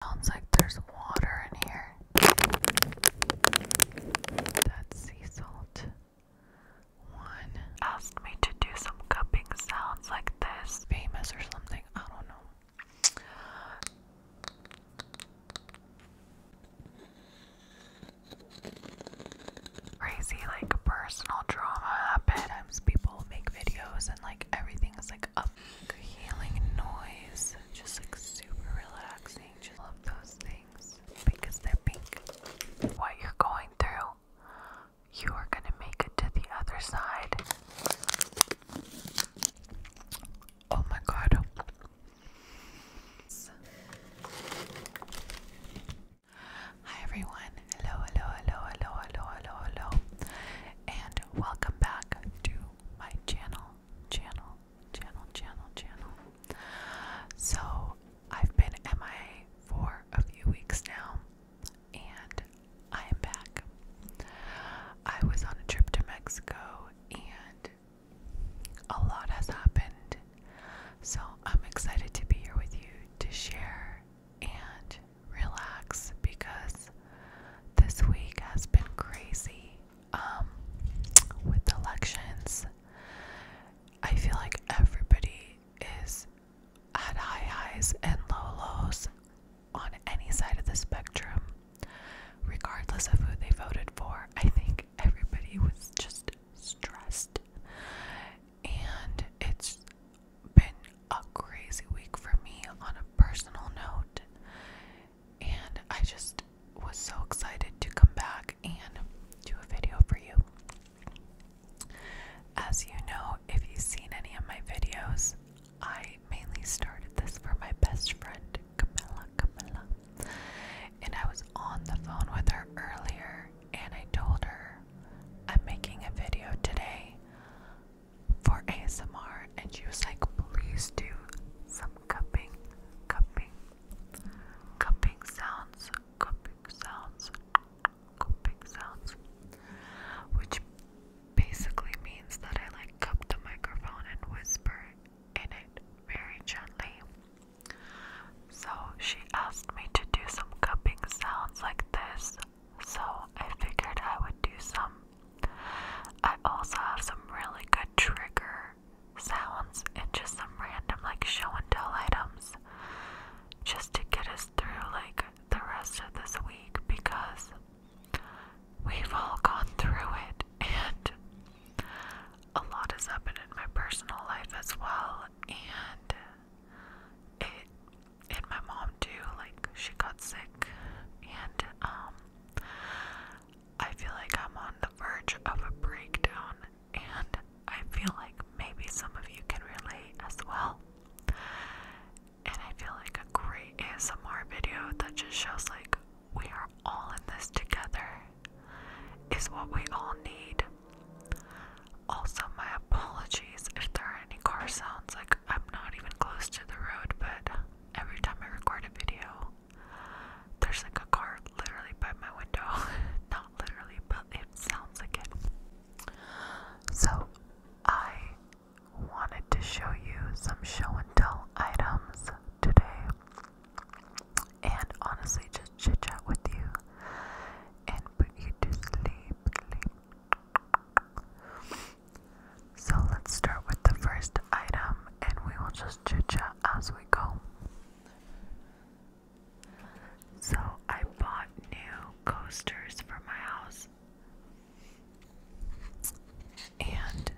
Sounds like there's water in here. That's sea salt. One asked me to do some cupping sounds like this. Famous or something, I don't know. Crazy like personal drama. Sometimes people make videos and like everything is like a healing noise, just like super relaxing. Just love those things because they're pink. What you're going through, you are gonna make it to the other side. Oh my god. Hi everyone. Hello, and welcome back to my channel. So I've been MIA for a few weeks now, and I am back. I was on a trip to Mexico, and a lot has happened. So I'm excited to be here with you to share and relax because this week has been crazy. With elections, I feel like everybody is at high highs and low lows on any side of the spectrum, regardless of who they voted for. I think everybody was just stressed, and it's been a crazy week for me on a personal note, and I just was so excited to come back and do a video for you. As you know, if you've seen any of my videos, I mainly started this for my best friend, Camilla, and I was on the phone with her earlier, and I told her I'm making a video today for ASMR, and she was like, please do some cupping sounds, which basically means that I like cup the microphone and whisper in it very gently. So she asked me to do some cupping sounds like this, so I figured I would do some. I also have some really good trigger sounds and just some random like show and tell items just to get us through like the rest of this week, because we've all gone through it and a lot has happened in my personal life as well, and my mom too, like she got sick, and I feel like I'm on the verge of a breakdown, and I feel like maybe some of you can relate as well. And I feel like a great ASMR video that just shows like we are all in this together is what we all need. Also, my apologies if there are any car sounds. Like, I'm not even close to the road, but every time I record a video, there's like a car literally by my window. Not literally, but it sounds like it. So, I wanted to show you some show and tell items today, and honestly just chit chat with you and put you to sleep. So let's start with the first item, and we will just chit chat as we go. So I bought new coasters for my house, and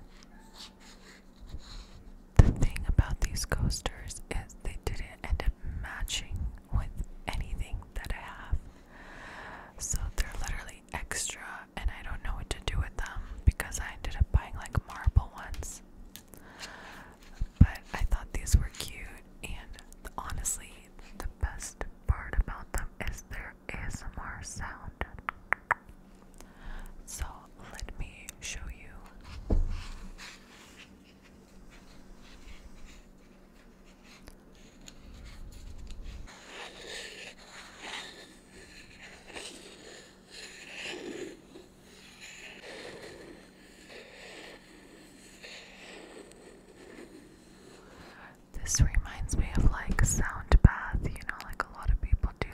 the thing about these coasters is they didn't end up matching with anything that I have. So they're literally extra, and I don't know what to do with them because I ended up buying like marble ones. But I thought these were cute, and honestly, the best part about them is their ASMR sound. So let me show you. This reminds me of like sound bath, you know, like a lot of people do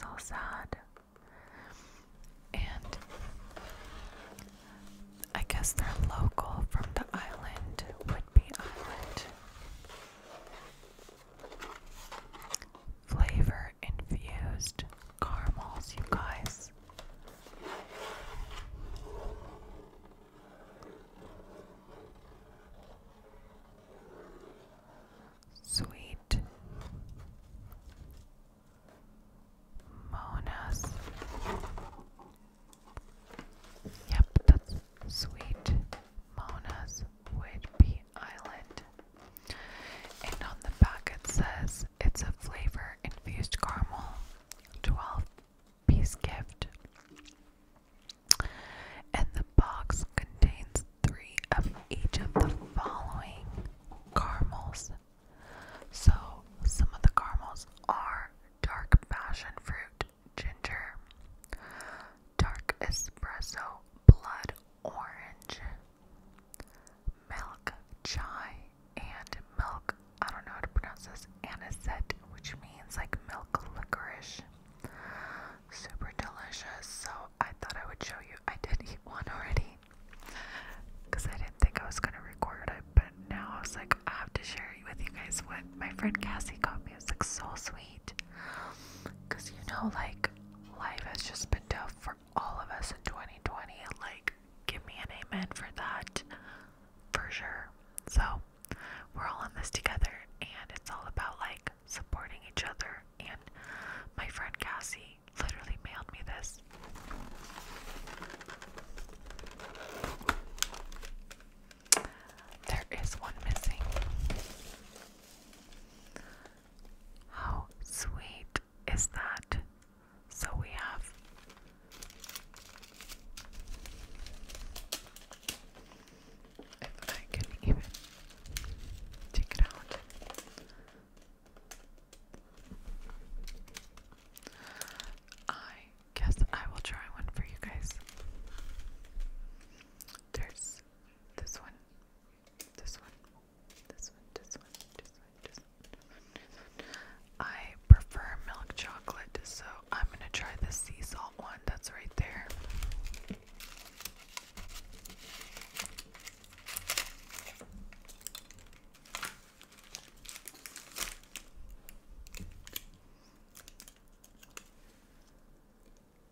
so sad. And I guess they're local from the island, Whidbey Island. Flavor infused caramels, you guys. Sweet Monas. Yep, that's Sweet Monas Whidbey Island. And on the back it says it's a flavor infused caramel 12-piece gift. And the box contains 3 of each of the following caramels. So some of the caramels are dark passion fruit, ginger, dark espresso, blood orange, milk chai, and milk, I don't know how to pronounce this, anisette, which means like milk licorice. Super delicious. So I thought I would show you. I did eat one already because I didn't think I was going to record it, but now I was like, I have to share with you guys what my friend Cassie got me. It's like so sweet because you know, like, life has just been tough for all of us in 2020, and like, give me an amen for that, for sure. So we're all in this together, and it's all about like supporting each other. And my friend Cassie literally mailed me this. There is one missing. How sweet is that? So we have if I can even take it out. I guess I will try one for you guys. There's this one, this one, this one, this one, this one, this one. I prefer milk chocolate, so I'm gonna try the sea salt one that's right there.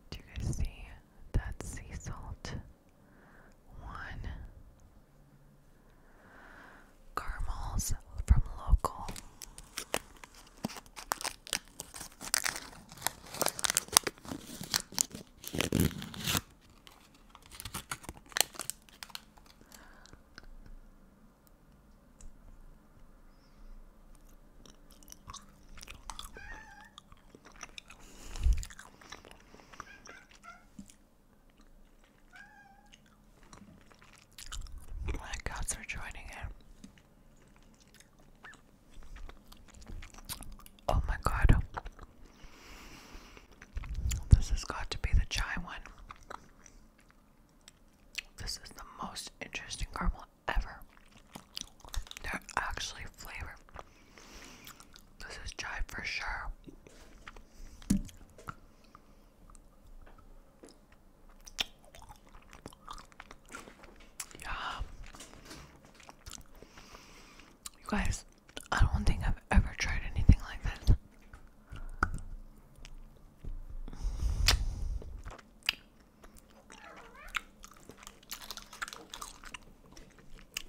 Do you guys see that sea salt one? Caramels from local. My cats are joining in. Oh my god. This has got to be the chai one. This is the most interesting caramel ever. They're actually flavored. This is chai for sure. Yeah. You guys, I don't think I've ever tried anything like this.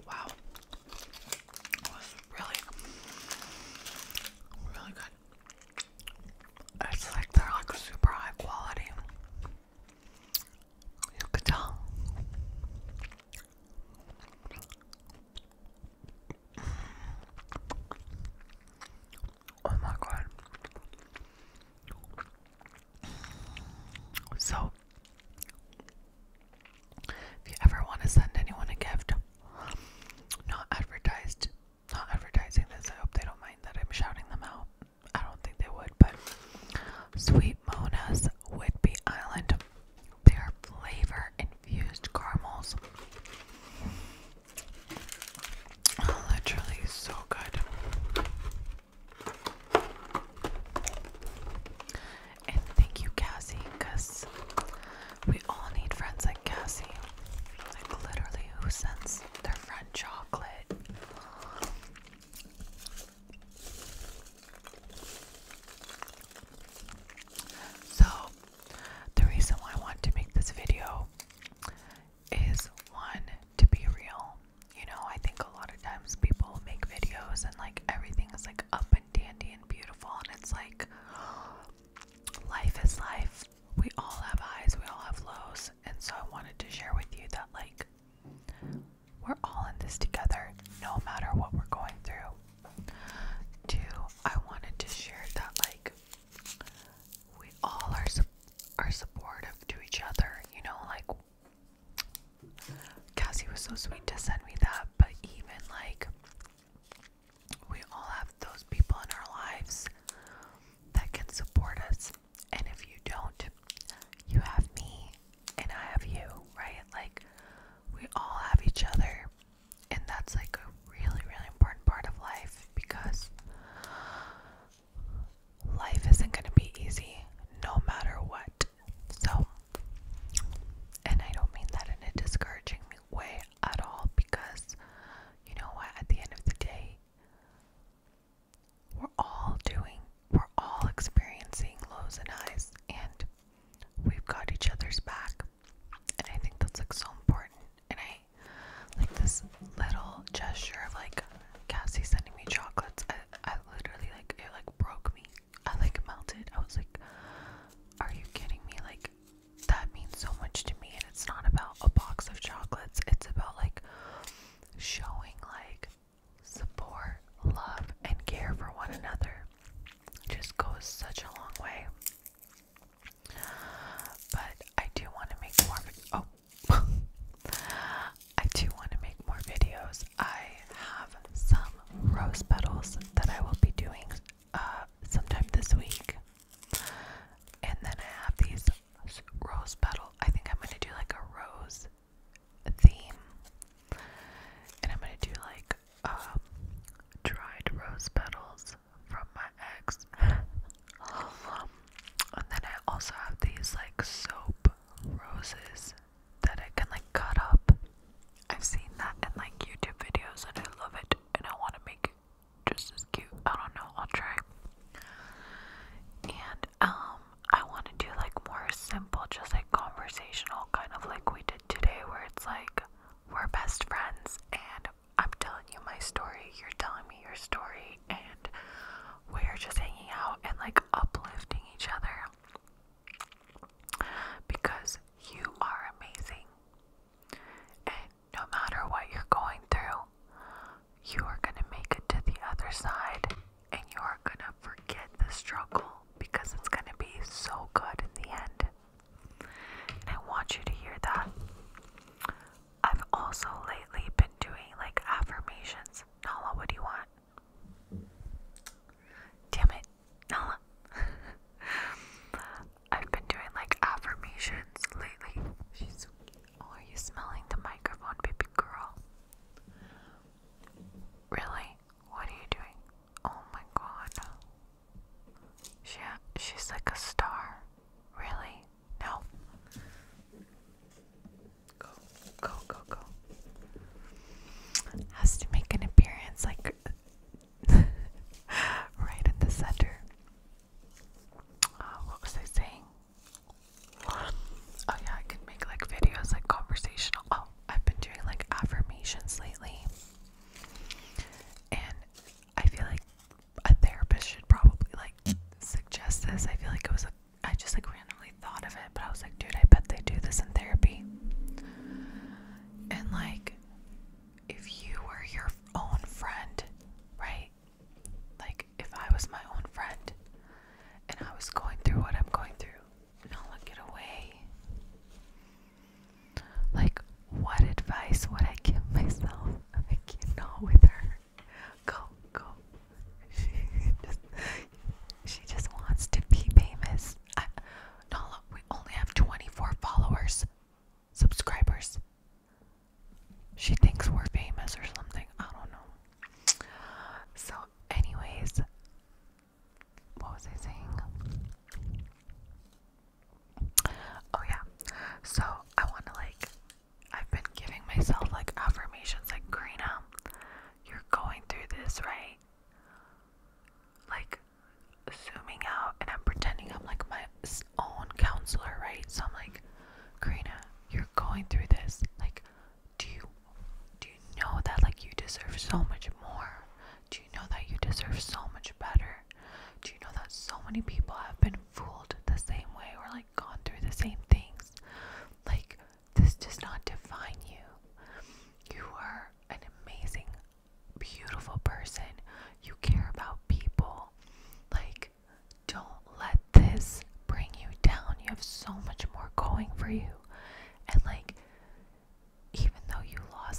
Wow. It was really, really good. It's like they're like super high quality. You could tell. was so sweet to send me that. But even like, we all have those people in our lives that can support us. And if you don't, you have me and I have you, right? Like, we all have each other. And that's like a really, really important part of life, because life isn't going to be easy no matter what. So, and I don't mean that in a discouraging way at all, because you know what, at the end of the day, we're all experiencing lows and highs, and we've got each other's back. And I think that's like so important. And I like this little gesture of like Cassie sending me chocolates. I literally, like, it like broke me. I like melted. I was like, are you kidding me? Like, that means so much to me. And it's not about a box of chocolates. It's about like showing like support, love, and care for one another. It just goes such a long way. But I do want to make more I do want to make more videos. I have some rose petals that I will be doing sometime this week. And then I have these rose petal. I think I'm going to do like a rose theme. And I'm going to do like dried rose petals from my ex. And then I also have these like soap roses that I can like cut up. I've seen that in like YouTube videos and I love it, and I want to make it just as cute. I don't know, I'll try. And I want to do like more simple, just like conversational, kind of like we did today, where it's like we're best friends and I'm telling you my story, you're telling me your story, and we're just hanging out and like uplifting each other, because you are amazing. And no matter what you're going through, you are going to make it to the other side, and you are going to forget the struggle, because it's going to be so good in the end. And I want you to hear that. I've also lately been doing like affirmations. Nala, what do you want? Damn it, Nala. I've been doing like affirmations lately. She's so cute. Oh, are you smelling the microphone, baby girl? Really? What are you doing? Oh my god. She's like a star. Really? No. Go, go, go, go. Has to make an appearance like right in the center. What was I saying? Oh yeah, I could make like videos like conversational. Oh, I've been doing like affirmations lately. And I feel like a therapist should probably like suggest this. I feel like I just like randomly thought of it, but I was like, dude, I bet they do this in therapy. And like, if you were your own friend, right? Like, if I was my own friend and I was going through what I'm going through, no, look it away. Like, what advice would I give myself? Like, with her. Go, go. She just wants to be famous. No, look, we only have 24 followers, subscribers. She thinks we're famous or something. I don't know. So, anyways, what was I saying? Oh yeah. So I want to like, I've been giving myself like affirmations like, Karina, you're going through this, right? Like, zooming out, and I'm pretending I'm like my own counselor, right? So I'm like, Karina, you're going through this. Like, do you know that like you deserve so much more? Do you know that you deserve so much better? Do you know that so many people have been fooled the same way, or like gone through the same things? Like, this does not define you. You are an amazing, beautiful person. You care about people. Like, don't let this bring you down. You have so much more going for you. And like, even though you lost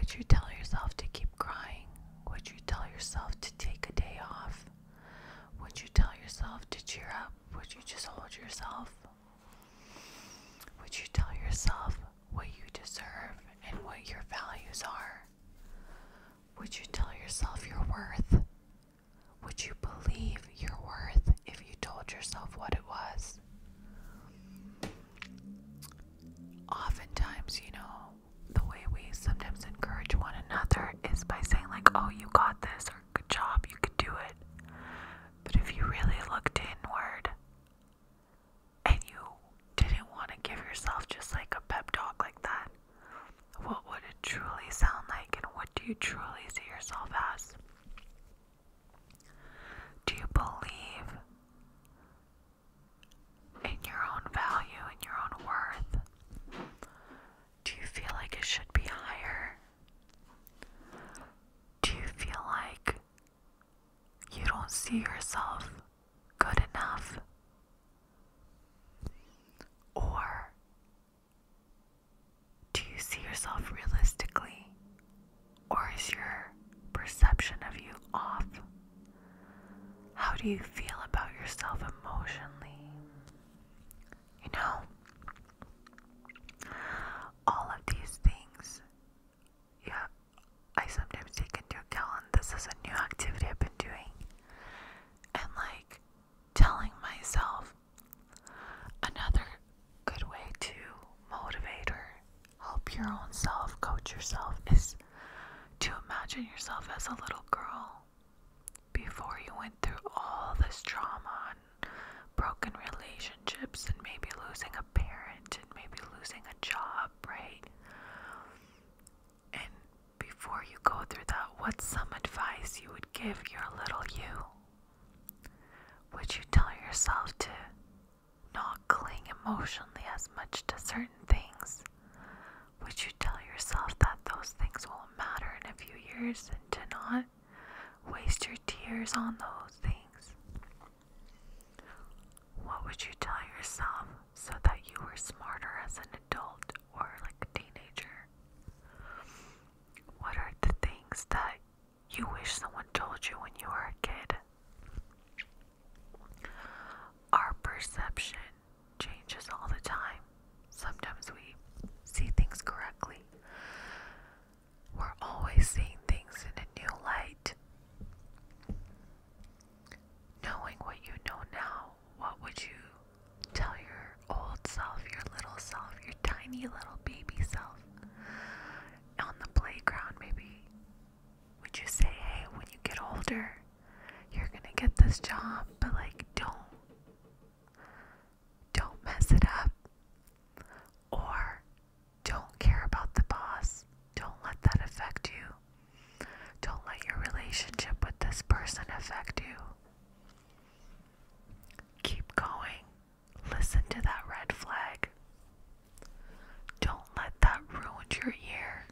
Would you tell yourself to keep crying? Would you tell yourself to take a day off? Would you tell yourself to cheer up? Would you just hold yourself? Would you tell yourself what you deserve and what your values are? Would you tell yourself your worth? Would you believe your worth if you told yourself what it was? Oftentimes, the way we sometimes encourage one another is by saying like, oh, you got this, or good job, you could do it. But if you really looked inward and you didn't want to give yourself just like a pep talk like that, what would it truly sound like, and what do you truly see yourself as? Do you believe in your own value and your own worth? Do you feel like it should be higher? Do you feel like you don't see yourself good enough? Or do you see yourself realistically? Or is your perception of you off? How do you feel about yourself emotionally? All of these things, I sometimes take into account. This is a new activity I've been doing. And like telling myself, another good way to motivate or help your own self, coach yourself, is to imagine yourself as a little girl before you went through all this trauma and broken relationships and maybe losing a parent and maybe losing a job, right? And before you go through that, what's some advice you would give your little you? Would you tell yourself to not cling emotionally as much to certain things? Would you tell yourself that those things won't matter in a few years and to not waste your tears on those things? What would you tell yourself so that you were smarter as an adult or like a teenager? What are the things that you wish someone told you when you were a kid? Our perception changes all the time. Sometimes we see things correctly. We're always seeing things in a new light. Knowing what you know now, what would you tell your old self, your little self, your tiny little baby self on the playground? Maybe would you say, hey, when you get older, you're gonna get this job, but like don't mess it up, or don't care about the boss, don't let that affect you, don't let your relationship with this person affect you. Keep going. Listen to that red flag. Don't let that ruin your year.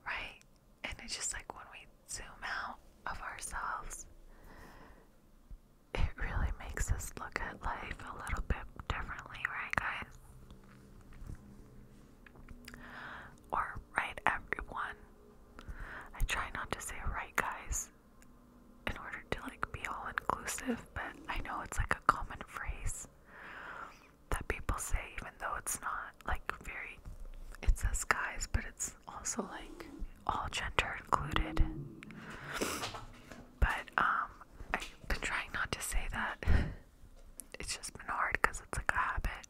Right? And it's just like when we zoom out of ourselves, it really makes us look at life a little bit differently, right, guys? Or right, everyone. I try not to say right, guys, in order to like be all inclusive, but I know it's like a common phrase that people say, even though it's not like very, it says guys, but it's also like all gender included. But I've been trying not to say that. It's just been hard because it's like a habit.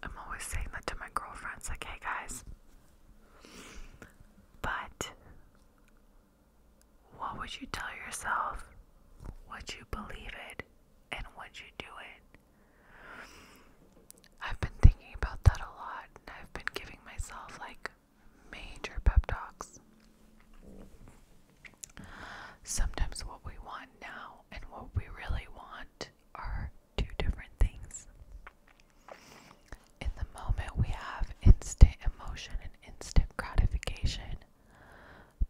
I'm always saying that to my girlfriends, like, hey guys. But what would you tell yourself? Would you believe it? And would you do it? I've been thinking about that a lot, and I've been giving myself like major pep talks. Sometimes what we want now and what we really want are two different things. In the moment, we have instant emotion and instant gratification,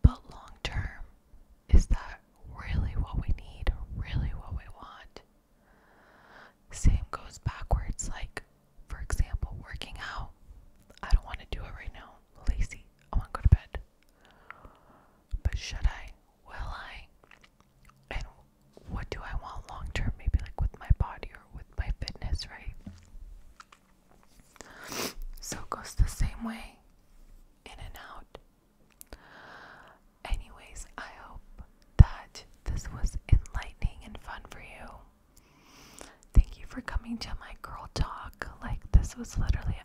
but long term, is that really what we need, really what we want? to my girl talk. Like, this was literally